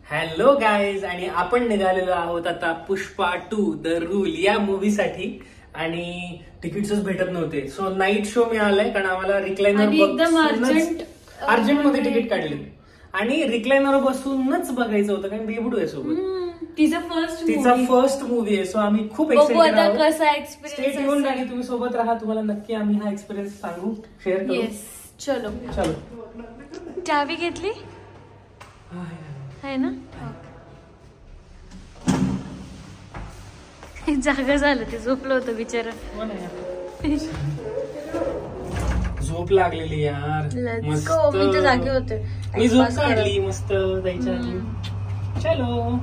Hello guys, आणि आपण निघालेलो आहोत आता पुष्पा 2 द रूल या मूवीसाठी. आणि तिकीट्सच भेटत नव्हते, सो नाईट शो मिळालाय कारण आम्हाला रिक्लायनर अर्जंटमध्ये तिकीट काढले आणि रिक्लायनर बसूनच बघायचं होतं कारण बेबडू आहे सोबत. तिचा फर्स्ट मूवी आहे, सो आम्ही खूप एक्साइटेड आहोत. स्टेट येऊन आणि तुम्ही सोबत राहा, तुम्हाला नक्की आम्ही हा एक्सपिरियन्स सांगू, शेअर करू. चलो चलो. चावी घेतली आहे ना? जागा झालं, ते झोपलं होतं बिचारा. झोप लागलेली यार. मस्त मी तर जागे होते, मी झोप काढली मस्त जायच्या आधी. चलो.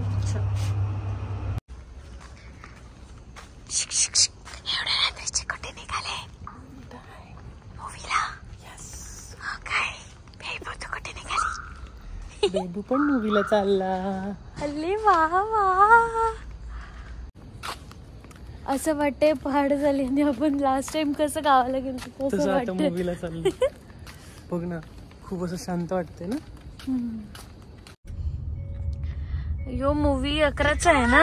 एवढ्या रात्रीचे कुठे निघाले? मूवीला. काय बेबू तू कुठे निघाली? बेबू पण मूवीला चालला. अरे वा वा. असं वाटतंय पहाड झाली आणि आपण लास्ट टाइम कसं गावाला गेलो तसं वाटतं. मूवीला चाललं. बघ ना, खूप असं शांत वाटतंय ना. यो मूवी 11चा आहे ना,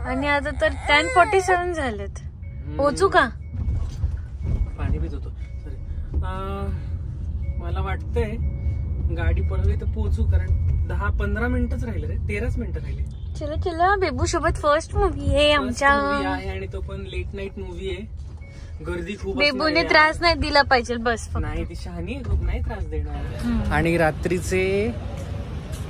आणि आता तर 10:47 झालेत. पोचू का? पाणी पित होतो. मला वाटतंय गाडी पळवली तर पोचू, कारण 10-15 मिनिटच राहिले रे. 13 मिनिटं राहिले. चला चला. बेबू सोबत फर्स्ट मूवी आहे आमच्या, आणि तो पण लेट नाईट मूवी आहे. गर्दी खूप. बेबूने त्रास नाही दिला पाहिजे बस. नाही, ती शहाणी खूप नाही त्रास देणार. आणि रात्रीचे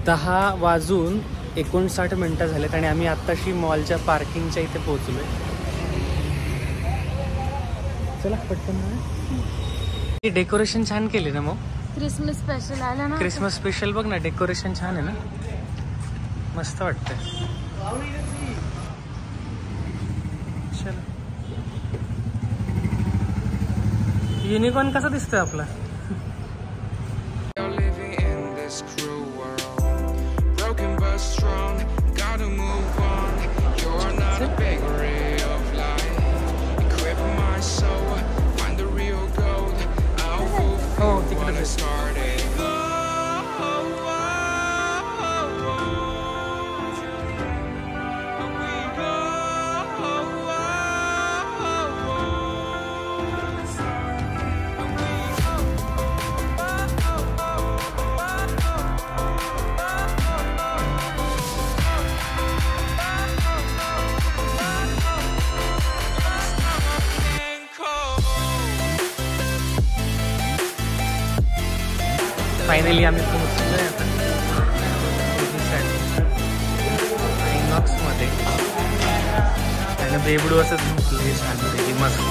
10:59 झालेत आणि आम्ही आताशी मॉलच्या पार्किंगच्या इथे पोहोचलोय. चला पटकन. डेकोरेशन छान केले ना. मग क्रिसमस स्पेशल आला ना. क्रिसमस स्पेशल बघ ना, डेकोरेशन छान आहे ना, मस्त वाटतंय. चला. युनिकॉर्न कसा दिसतोय आपला? हो तिकडे. फायनली आम्ही पोहोचलोय आता आयनॉक्स मध्ये. आणि बेबडू असं झोपले शांतपैकी मस्त.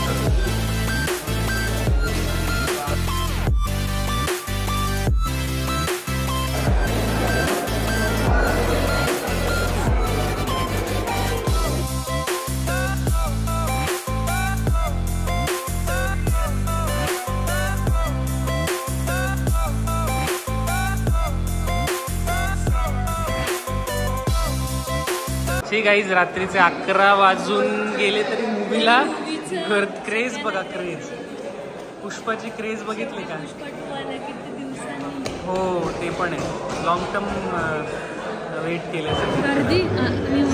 गाईज, रात्रीचे 11 वाजून गेले तरी मूवीला क्रेज बघा. क्रेज, पुष्पाची क्रेज बघितली का? हो ते पण आहे. लॉंग टर्म वेट केलं. गर्दी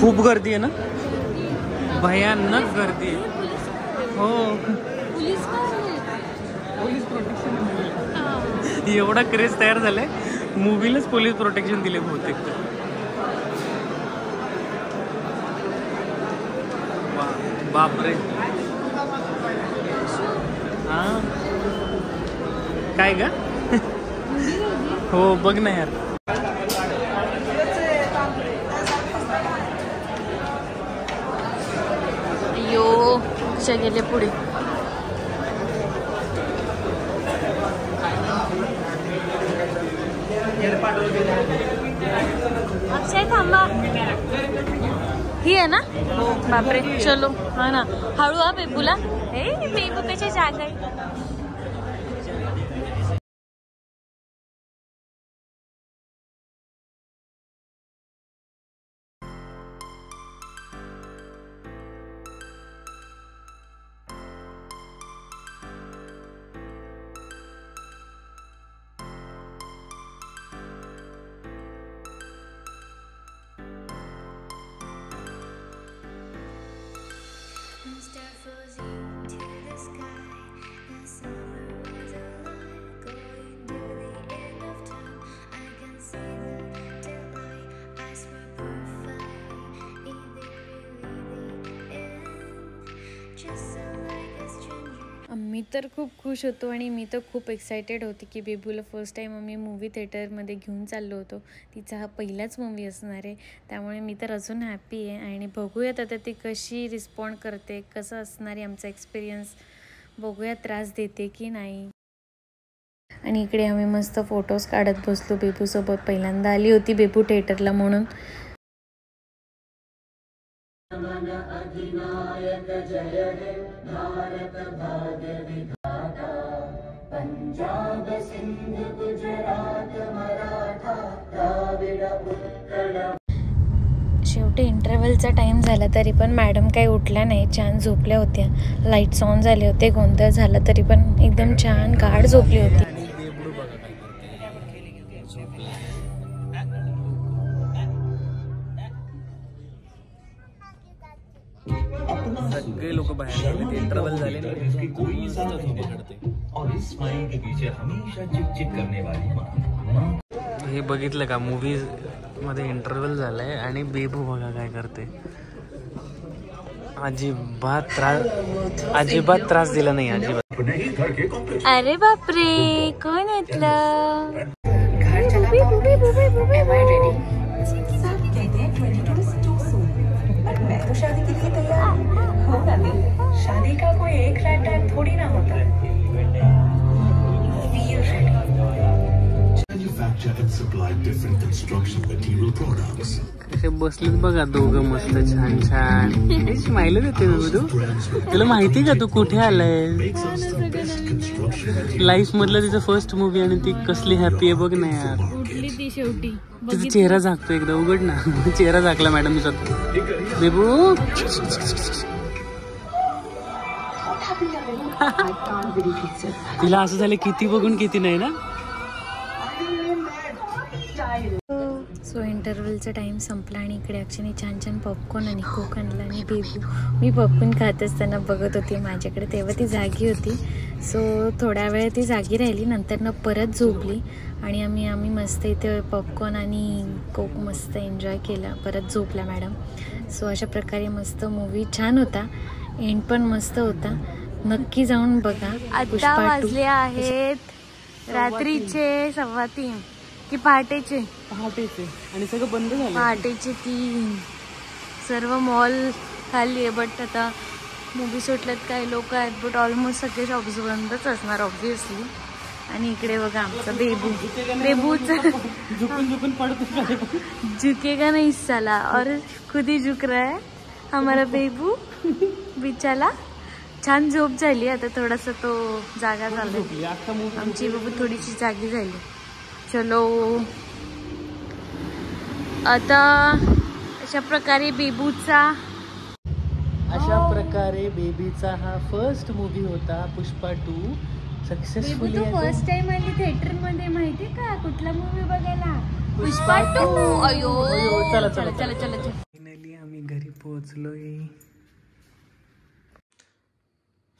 खूप गर्दी आहे ना, भयानक गर्दी आहे. हो, पोलीस प्रोटेक्शन. एवढा क्रेज तयार झालाय, मूवीलाच पोलीस प्रोटेक्शन दिले बहुतेक. बापरे. हा काय ग? हो बघ ना यार. अयो कशा गेले पुढे. अक्षय थांबा. ही आहे ना? बापरे. चलो. हा ना, हळू. हा बेबूला. बेबू कशा जागा आहे. मी तर खूप खुश होतो आणि मी तर खूप एक्सायटेड होती की बेबूला फर्स्ट टाईम आम्ही मूवी थिएटरमध्ये घेऊन चाललो होतो. तिचा हा पहिलाच मूवी असणार आहे, त्यामुळे मी तर अजून हॅपी आहे. आणि बघूयात आता ती कशी रिस्पॉन्ड करते, कसं असणार आहे आमचा एक्सपिरियन्स, बघूया त्रास देते की नाही. आणि इकडे आम्ही मस्त फोटोज काढत बसलो बेबूसोबत. पहिल्यांदा आली होती बेबू थिएटरला म्हणून. अधिनायक जय हे भारत भाग्य विधाता, पंजाब सिंध गुजरात मराठा द्राविड उत्कल. शेवटी इंटरव्हलचा टाइम झाला तरी पण मॅडम काही उठल्या नाही, छान झोपल्या होत्या. लाईट्स ऑन झाले होते, गोंधळ झाला तरी पण एकदम छान गाढ झोपली होती. सगळे लोक बाहेर गेले, इंटरव्हल झाले. हे बघितलं का, मूवी मध्ये इंटरव्हल झालाय आणि बेबू बघा काय करते. अजिबात त्रास दिला नाही, अजिबात. अरे बापरे, कोण येतलं? मैं तो शादी के लिए तैयार हूँ ना। शादी का कोई एक रात टाइम थोड़ी ना होता है। Manufacture and supply different construction material products. कसे बसलेत बघा दोघं मस्त छान छान. स्माइल देते तू. तुला माहिती का तू कुठे आलाय? लाईफ मधलं तिचं फर्स्ट मूवी आणि ती कसली हॅपी आहे बघ ना यार. उठली ती शेवटी. तिचा चेहरा झाकतो एकदा, उघड ना. चेहरा झाकला मॅडम दिसत. बेबू तिला असं झालं किती बघून किती नाही ना. सो इंटरव्हलचा टाइम संपला आणि इकडे अक्षयने छान छान पॉपकॉर्न आणि कोक आणला. आणि बेबू मी पॉपकॉर्न खात असताना बघत होती माझ्याकडे, तेव्हा ती जागी होती. सो थोड्या वेळ ती जागी राहिली, नंतर परत झोपली. आणि आम्ही मस्त इथे पॉपकॉर्न आणि कोक मस्त एन्जॉय केला. परत झोपला मॅडम. सो अशा प्रकारे मस्त मूवी छान होता, एंड पण मस्त होता. नक्की जाऊन बघा. आता वाजले आहेत रात्रीचे 3:15 की पहाटेचे आणि सगळं बंद झालं. पहाटेचे 3. सर्व मॉल खाली आहे, बट आता मूवी सुटल्यात काही लोक आहेत, बट ऑलमोस्ट सगळे शॉप्स बंदच असणार ऑब्विसली. आणि इकडे बघा आमचा बेबूच झुकून पडतो. झुकेगा नहीं साला, और खुद ही झुक रहा है हमारा बेबू बिचाला. छान झोप झाली, आता थोडासा तो जागा झाला. आमची बेबू थोडीशी जागी झाली. चलो आता अशा प्रकारे बेबीचा हा फर्स्ट मूवी होता पुष्पा 2 सक्सेसफुली. फर्स्ट टाइम आली थिएटर मध्ये, माहिती का कुठला मूवी बघायला? पुष्पा 2. अयो चला चला चला चला. फायनली आम्ही घरी पोहोचलोय.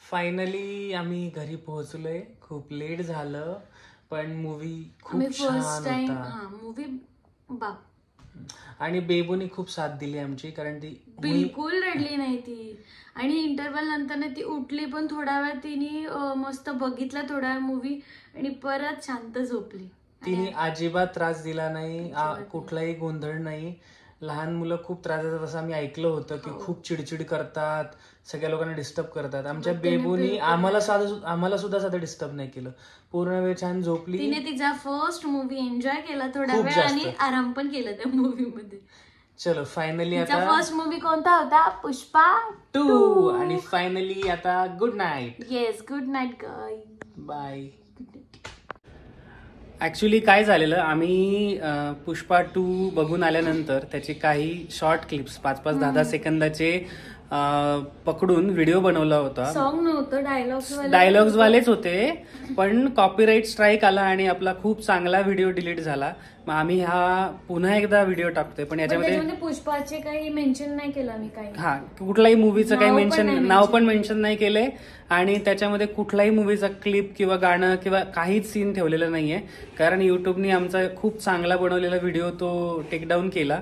फायनली आम्ही घरी पोहोचलोय. खूप लेट झालं पण मूवी खूप छान होता. मूवी बाप. आणि बेबूने खूप साथ दिली आमची, कारण ती बिलकुल रडली नाही ती. आणि इंटरव्हल नंतर ती उठली पण थोडा वेळ तिने मस्त बघितला थोडा वेळ मूवी आणि परत शांत झोपली. तिने अजिबात त्रास दिला नाही, कुठलाही गोंधळ नाही. लहान मुलं खूप त्रास देतात असं आम्ही ऐकलं होतं की खूप चिडचिड करतात, सगळ्या लोकांना डिस्टर्ब करतात. आमच्या बेबूनी आम्हाला सुद्धा साधं डिस्टर्ब नाही केलं. पूर्ण वेळ छान झोपली. तिने तिचा फर्स्ट मूवी एन्जॉय केला थोडा वेळ आणि आराम पण केला त्या मूवी मध्ये. चलो फायनली आता फर्स्ट मूवी कोणता होता? पुष्पा 2. आणि फायनली आता good night. Yes, good night guy, bye. Actually काय झालेलं, आम्ही पुष्पा 2 बघून आल्यानंतर त्याचे काही शॉर्ट क्लिप्स 5-5, 10-10 सेकंदाचे पकडून व्हिडिओ बनवला होता. सॉन्ग नव्हतं, डायलॉग्स वालेच होते, पण कॉपीराईट स्ट्राईक आला आणि आपला खूप चांगला व्हिडिओ डिलीट झाला. मग आम्ही हा पुन्हा एकदा व्हिडिओ टाकतोय, पण याच्यामध्ये पुष्पाचे काही मेन्शन नाही केलं आम्ही. काही कुठलाही मूवीचं काही नाव पण मेन्शन नाही केलंय. आणि त्याच्यामध्ये कुठलाही मूवीचा क्लिप किंवा गाणं किंवा काहीच सीन ठेवलेलं नाहीये, कारण युट्यूबनी आमचा खूप चांगला बनवलेला व्हिडिओ तो टेकडाऊन केला.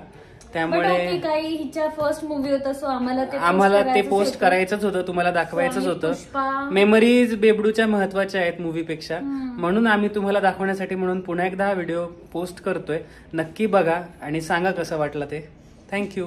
त्यामुळे काही हिच्या फर्स्ट मूवी होता सो आम्हाला ते पोस्ट करायचंच होतं, तुम्हाला दाखवायचंच होतं. मेमरीज बेबडूच्या महत्वाच्या आहेत मूवीपेक्षा, म्हणून आम्ही तुम्हाला दाखवण्यासाठी म्हणून पुन्हा एकदा हा व्हिडिओ पोस्ट करतोय. नक्की बघा आणि सांगा कसं वाटलं ते. थँक्यू.